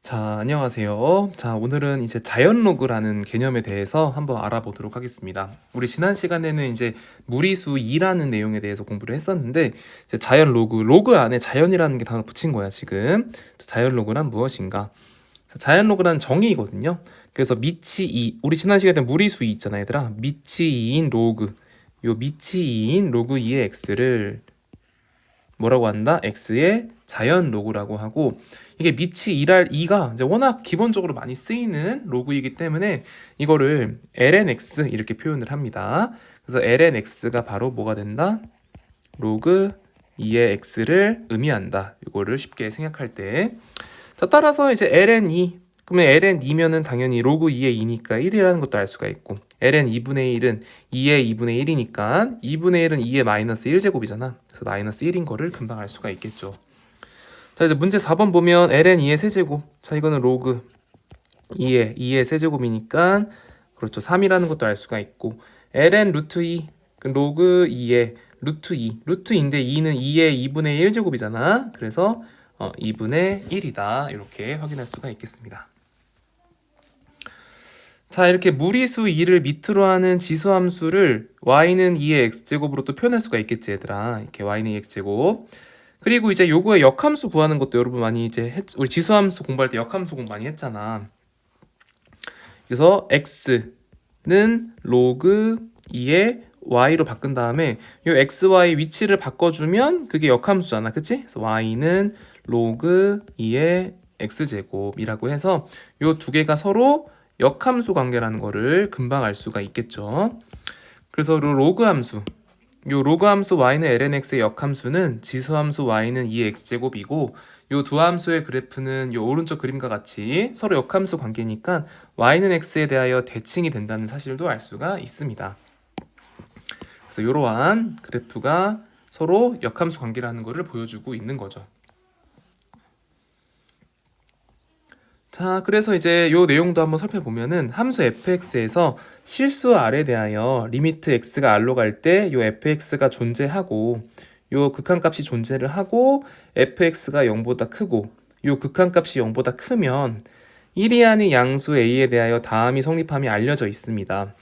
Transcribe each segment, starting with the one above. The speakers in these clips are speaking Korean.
자, 안녕하세요. 자, 오늘은 이제 자연 로그라는 개념에 대해서 한번 알아보도록 하겠습니다. 우리 지난 시간에는 이제 무리수 2라는 내용에 대해서 공부를 했었는데, 이제 자연 로그 안에 자연이라는 게 단어 붙인 거야, 지금. 자연 로그란 무엇인가? 자연 로그란 정의이거든요. 그래서 밑이 2, 우리 지난 시간에 무리수 2 있잖아, 얘들아. 밑이 2인 로그. 요 밑이 2인 로그 2의 x를 뭐라고 한다? x의 자연 로그라고 하고, 이게 밑이 2가 이제 워낙 기본적으로 많이 쓰이는 로그이기 때문에 이거를 lnx 이렇게 표현을 합니다. 그래서 lnx가 바로 뭐가 된다? 로그 2의 x를 의미한다. 이거를 쉽게 생각할 때. 자, 따라서 이제 ln2, 그러면 ln2면은 당연히 로그 2의 2니까 1이라는 것도 알 수가 있고, ln 2분의 1은 2의 2분의 1이니까 2분의 1은 2의 마이너스 1제곱이잖아. 그래서 마이너스 1인 거를 금방 알 수가 있겠죠. 자, 이제 문제 4번 보면 ln 2의 세제곱. 자, 이거는 로그 2의 세제곱이니까 그렇죠. 3이라는 것도 알 수가 있고, ln 루트 2, 그 로그 2의 루트 2. 루트 2인데 2는 2의 2분의 1제곱이잖아. 그래서 2분의 1이다. 이렇게 확인할 수가 있겠습니다. 자, 이렇게 무리수 2를 밑으로 하는 지수함수를 y는 2의 x제곱으로 또 표현할 수가 있겠지, 얘들아. 이렇게 y는 2의 x제곱. 그리고 이제 요거의 역함수 구하는 것도 여러분 많이 이제 우리 지수함수 공부할 때 역함수 공부 많이 했잖아. 그래서 x는 로그 2의 y로 바꾼 다음에 요 xy 위치를 바꿔주면 그게 역함수잖아, 그치? 그래서 y는 로그 2의 x제곱이라고 해서 요 두 개가 서로 역함수 관계라는 거를 금방 알 수가 있겠죠. 그래서 로그 함수, 요 로그 함수 y는 lnx의 역함수는 지수함수 y는 2의 x제곱이고, 요 두 함수의 그래프는 요 오른쪽 그림과 같이 서로 역함수 관계니까 y는 x에 대하여 대칭이 된다는 사실도 알 수가 있습니다. 그래서 이러한 그래프가 서로 역함수 관계라는 것을 보여주고 있는 거죠. 자, 그래서 이제 요 내용도 한번 살펴보면은 함수 fx에서 실수 r에 대하여 리미트 x가 r로 갈 때 요 fx가 존재하고, 요 극한값이 존재를 하고 fx가 0보다 크고 요 극한값이 0보다 크면 1이 아닌 양수 a에 대하여 다함이 성립함이 알려져 있습니다.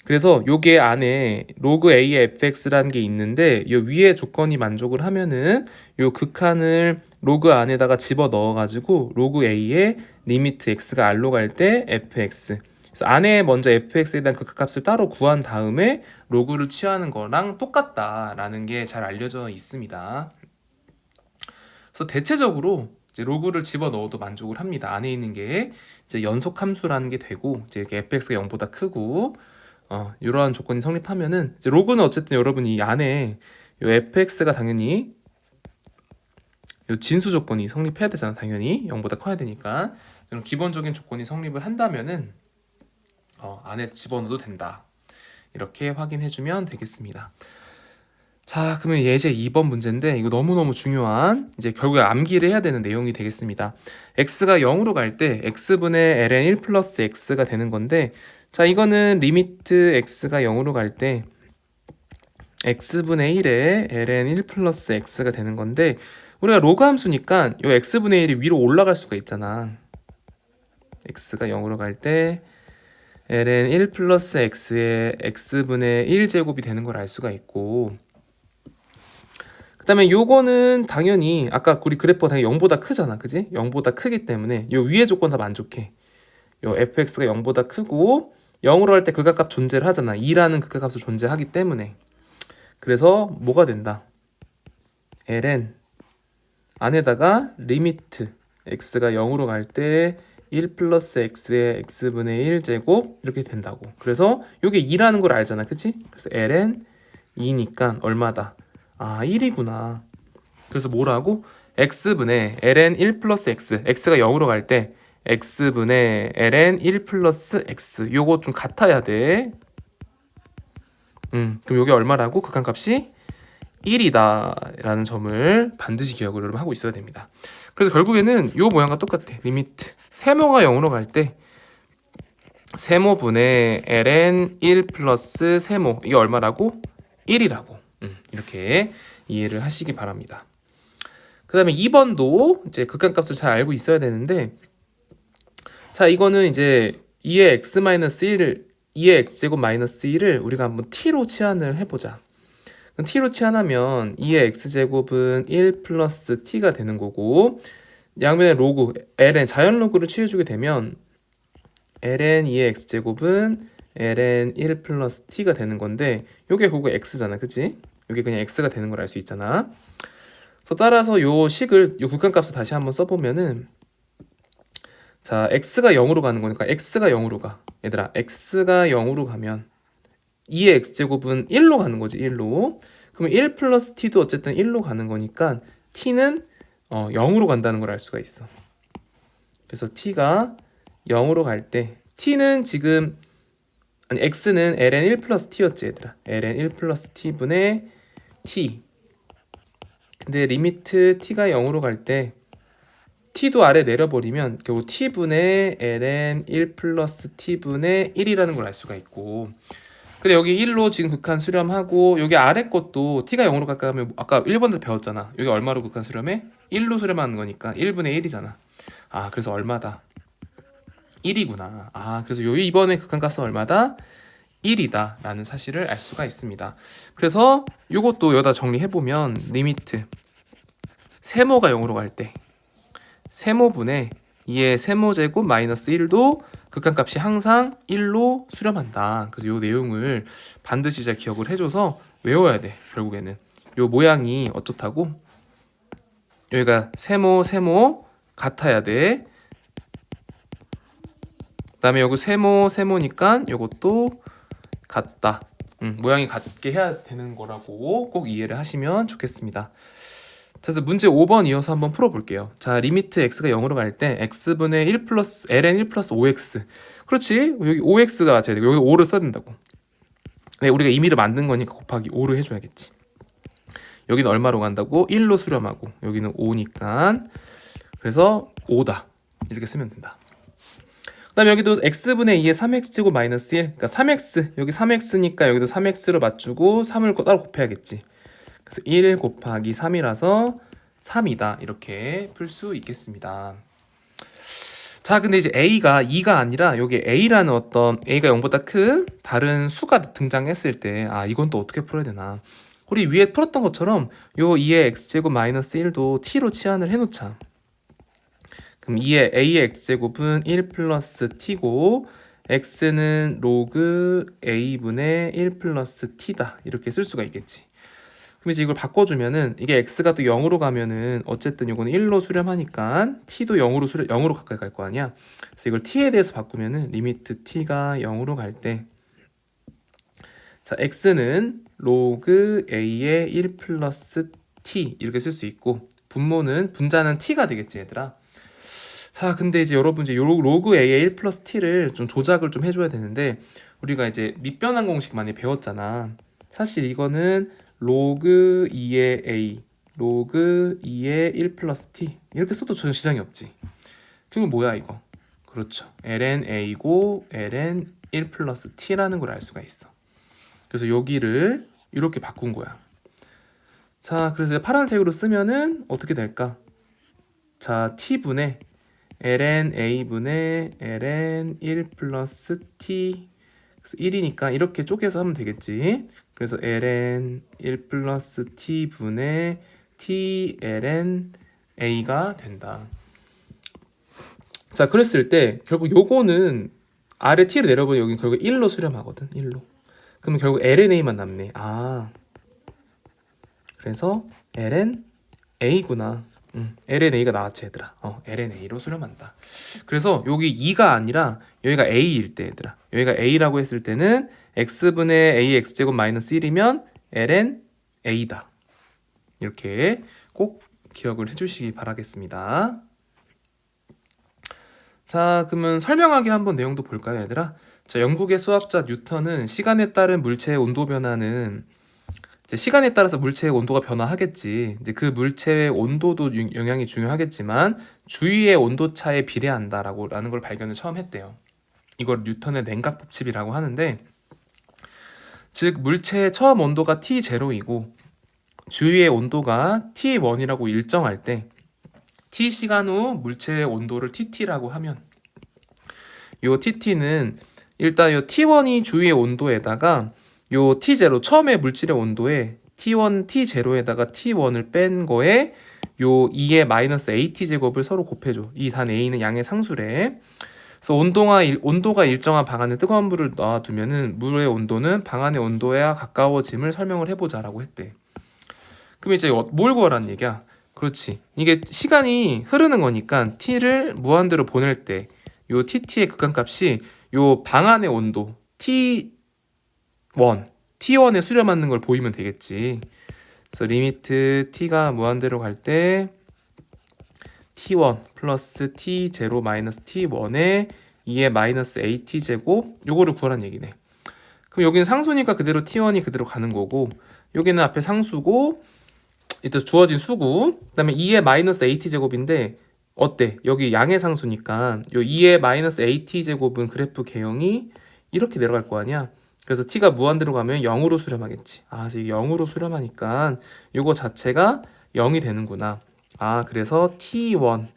그래서 요게 안에 로그 a의 fx라는 게 있는데 요 위에 조건이 만족을 하면은 요 극한을 로그 안에다가 집어 넣어 가지고 로그 a의 리미트 x가 r로 갈 때 fx, 그래서 안에 먼저 fx에 대한 극한값을 따로 구한 다음에 로그를 취하는 거랑 똑같다라는 게 잘 알려져 있습니다. 그래서 대체적으로 이제 로그를 집어 넣어도 만족을 합니다. 안에 있는 게 이제 연속 함수라는 게 되고, 이제 이렇게 fx가 0보다 크고 이러한 조건이 성립하면은 이제 로그는 어쨌든 여러분이 이 안에 요 fx가 당연히 요 진수 조건이 성립해야 되잖아. 당연히 0보다 커야 되니까 이런 기본적인 조건이 성립을 한다면은 안에 집어넣어도 된다. 이렇게 확인해주면 되겠습니다. 자, 그러면 예제 2번 문제인데 이거 너무너무 중요한, 이제 결국에 암기를 해야 되는 내용이 되겠습니다. x가 0으로 갈 때 x분의 ln 1 플러스 x가 되는 건데, 자, 이거는 리미트 x가 0으로 갈 때 x분의 1에 ln 1 플러스 x가 되는 건데, 우리가 로그 함수니까 요 x분의 1이 위로 올라갈 수가 있잖아. x가 0으로 갈 때 ln 1 플러스 x의 x분의 1제곱이 되는 걸 알 수가 있고, 그 다음에 요거는 당연히 아까 우리 그래프가 당연히 0보다 크잖아, 그지? 0보다 크기 때문에 요 위에 조건 다 만족해. 요 fx가 0보다 크고 0으로 할 때 극한값 존재를 하잖아. 2라는 극한값을 존재하기 때문에. 그래서 뭐가 된다? ln 안에다가 리미트 x가 0으로 갈 때 1 플러스 x의 x분의 1제곱 이렇게 된다고. 그래서 요게 2라는 걸 알잖아, 그치? 그래서 ln 2니까 얼마다? 1이구나. 그래서 뭐라고? x분의 ln 1 플러스 x가 0으로 갈 때 x분의 ln 1 플러스 x, 요거 좀 같아야 돼. 그럼 요게 얼마라고? 극한값이 1이다 라는 점을 반드시 기억을 여러분 하고 있어야 됩니다. 그래서 결국에는 요 모양과 똑같아. 리미트 세모가 0으로 갈 때 세모분의 ln 1 플러스 세모 이게 얼마라고? 1이라고 이렇게 이해를 하시기 바랍니다. 그 다음에 2번도 이제 극한값을 잘 알고 있어야 되는데 자 이거는 이제 2의 x 마이너스 1을 2의 x제곱 마이너스 1을 우리가 한번 t로 치환을 해보자. 그럼 t로 치환하면 2의 x제곱은 1 플러스 t가 되는 거고 양면의 로그 ln 자연 로그를 취해주게 되면 ln 2의 x제곱은 ln 1 플러스 t가 되는 건데 요게 그거 x잖아 그치? 요게 그냥 x가 되는 걸 알 수 있잖아. 그래서 따라서 요 식을 요 극한값을 다시 한번 써보면은 자 x가 0으로 가는 거니까 x가 0으로 가 얘들아 x가 0으로 가면 2의 x제곱은 1로 가는 거지 1로. 그러면 1 플러스 t도 어쨌든 1로 가는 거니까 t는 0으로 간다는 걸 알 수가 있어. 그래서 t가 0으로 갈 때 t는 지금 아니 x는 ln 1 플러스 t였지 얘들아. ln 1 플러스 t분의 t. 근데 리미트 t가 0으로 갈 때 t도 아래 내려버리면 결국 t분의 ln 1 플러스 t분의 1이라는 걸 알 수가 있고 근데 여기 1로 지금 극한 수렴하고 여기 아래 것도 t가 0으로 갈까 하면 아까 1번에서 배웠잖아. 여기 얼마로 극한 수렴해? 1로 수렴하는 거니까 1분의 1이잖아. 아 그래서 얼마다? 1이구나. 아 그래서 요 이번에 극한값은 얼마다? 1이다 라는 사실을 알 수가 있습니다. 그래서 요것도 여기다 정리해보면 리미트 세모가 0으로 갈 때 세모분의 2의 세모제곱 마이너스 1도 극한값이 항상 1로 수렴한다. 그래서 요 내용을 반드시 잘 기억을 해줘서 외워야 돼. 결국에는 요 모양이 어떻다고? 여기가 세모 같아야 돼. 그 다음에 여기 세모니까 요것도 같다. 모양이 같게 해야 되는 거라고 꼭 이해를 하시면 좋겠습니다. 자, 그래서 문제 5번 이어서 한번 풀어볼게요. 자, 리미트 x가 0으로 갈 때 x분의 1 플러스 ln 1 플러스 5x. 그렇지? 여기 5x가 맞아야 되고 여기서 5를 써야 된다고. 네, 우리가 임의로 만든 거니까 곱하기 5를 해줘야겠지. 여기는 얼마로 간다고? 1로 수렴하고 여기는 5니까 그래서 5다. 이렇게 쓰면 된다. 그 다음에 여기도 x분의 2의 3x제곱 마이너스 1. 그러니까 3x. 여기 3x니까 여기도 3x로 맞추고 3을 따로 곱해야겠지. 그래서 1 곱하기 3이라서 3이다. 이렇게 풀 수 있겠습니다. 자, 근데 이제 a가 2가 아니라 여기 a라는 어떤 a가 0보다 큰 다른 수가 등장했을 때 아, 이건 또 어떻게 풀어야 되나. 우리 위에 풀었던 것처럼 요 2의 x제곱 마이너스 1도 t로 치환을 해놓자. 그럼 2의 a의 x제곱은 1 플러스 t고 x는 로그 a분의 1 플러스 t다. 이렇게 쓸 수가 있겠지. 그럼 이제 이걸 바꿔주면은 이게 x가 또 0으로 가면은 어쨌든 이거는 1로 수렴하니까 t도 0으로 가까이 갈 거 아니야. 그래서 이걸 t에 대해서 바꾸면은 리미트 t가 0으로 갈 때 자 x는 로그 a의 1 플러스 t 이렇게 쓸 수 있고 분자는 t가 되겠지 얘들아. 자 근데 이제 여러분 이제 로그 a의 1 플러스 t를 좀 조작을 좀 해줘야 되는데 우리가 이제 밑변환 공식 많이 배웠잖아. 사실 이거는 로그 2의 a 로그 2의 1 플러스 t 이렇게 써도 전혀 지장이 없지. 그럼 뭐야 이거? 그렇죠. ln a고 ln 1 플러스 t라는 걸 알 수가 있어. 그래서 여기를 이렇게 바꾼 거야. 자 그래서 파란색으로 쓰면은 어떻게 될까? 자 t분의 ln a분의 ln 1 플러스 t 1이니까 이렇게 쪼개서 하면 되겠지. 그래서 ln 1 플러스 t분의 t ln a가 된다. 자 그랬을 때 결국 요거는 아래 t를 내려보면 여기 결국 1로 수렴하거든. 1로. 그러면 결국 ln a만 남네. 아 그래서 ln a구나. ln a가 나왔지 얘들아. ln a로 수렴한다. 그래서 여기 2가 아니라 여기가 a일 때 얘들아. 여기가 a라고 했을 때는 x분의 a x제곱 마이너스 1이면 ln a다. 이렇게 꼭 기억을 해주시기 바라겠습니다. 자 그러면 설명하기 한번 내용도 볼까요 얘들아? 자 영국의 수학자 뉴턴은 시간에 따른 물체의 온도 변화는 이제 시간에 따라서 물체의 온도가 변화하겠지. 이제 그 물체의 온도도 영향이 중요하겠지만 주위의 온도 차에 비례한다라는 걸 발견을 처음 했대요. 이걸 뉴턴의 냉각 법칙이라고 하는데, 즉 물체의 처음 온도가 T0이고 주위의 온도가 T1이라고 일정할 때 T 시간 후 물체의 온도를 TT라고 하면, 요 TT는 일단 요 T1이 주위의 온도에다가 요 T0 처음에 물질의 온도에 T1, T0에다가 T1을 뺀 거에 요 2의 마이너스 AT 제곱을 서로 곱해줘. 이 단 A는 양의 상수래. 그래서 온도가 일정한 방 안에 뜨거운 물을 놔두면은 물의 온도는 방 안의 온도에 가까워짐을 설명을 해보자라고 했대. 그럼 이제 뭘 구하라는 얘기야? 그렇지. 이게 시간이 흐르는 거니까 t를 무한대로 보낼 때 요 tt의 극한값이 요 방 안의 온도 t1, t1에 수렴하는 걸 보이면 되겠지. 그래서 리미트 t가 무한대로 갈 때 t1 플러스 t0 마이너스 t1에 2의 마이너스 at 제곱, 요거를 구하라는 얘기네. 그럼 여기는 상수니까 그대로 t1이 그대로 가는 거고, 여기는 앞에 상수고 일단 주어진 수구, 그 다음에 2의 마이너스 at 제곱인데 어때? 여기 양의 상수니까 요 2의 마이너스 at 제곱은 그래프 개형이 이렇게 내려갈 거 아니야. 그래서 t가 무한대로 가면 0으로 수렴하겠지. 아, 지금 0으로 수렴하니까 요거 자체가 0이 되는구나. 아, 그래서 t1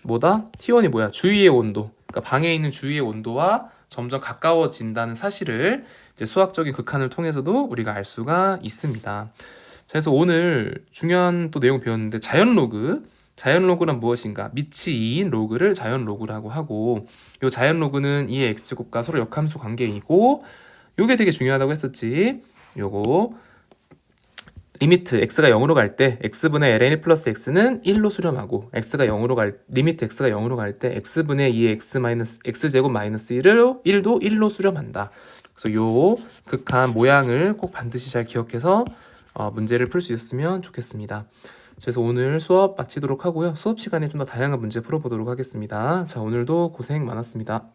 뭐다? t1이 뭐야? 주위의 온도. 그러니까 방에 있는 주위의 온도와 점점 가까워진다는 사실을 이제 수학적인 극한을 통해서도 우리가 알 수가 있습니다. 자, 그래서 오늘 중요한 또 내용 배웠는데, 자연 로그란 무엇인가? 밑이 2인 로그를 자연 로그라고 하고, 요 자연 로그는 2의 x제곱과 서로 역함수 관계이고, 요게 되게 중요하다고 했었지. 요거 리미트 x가 0으로 갈 때 x분의 ln 1 플러스 x는 1로 수렴하고, 리미트 x가 0으로 갈 때 x분의 2의 x 마이너스 x제곱 마이너스 1도 1로 수렴한다. 그래서 요 극한 모양을 꼭 반드시 잘 기억해서 문제를 풀 수 있었으면 좋겠습니다. 그래서 오늘 수업 마치도록 하고요. 수업 시간에 좀 더 다양한 문제 풀어보도록 하겠습니다. 자, 오늘도 고생 많았습니다.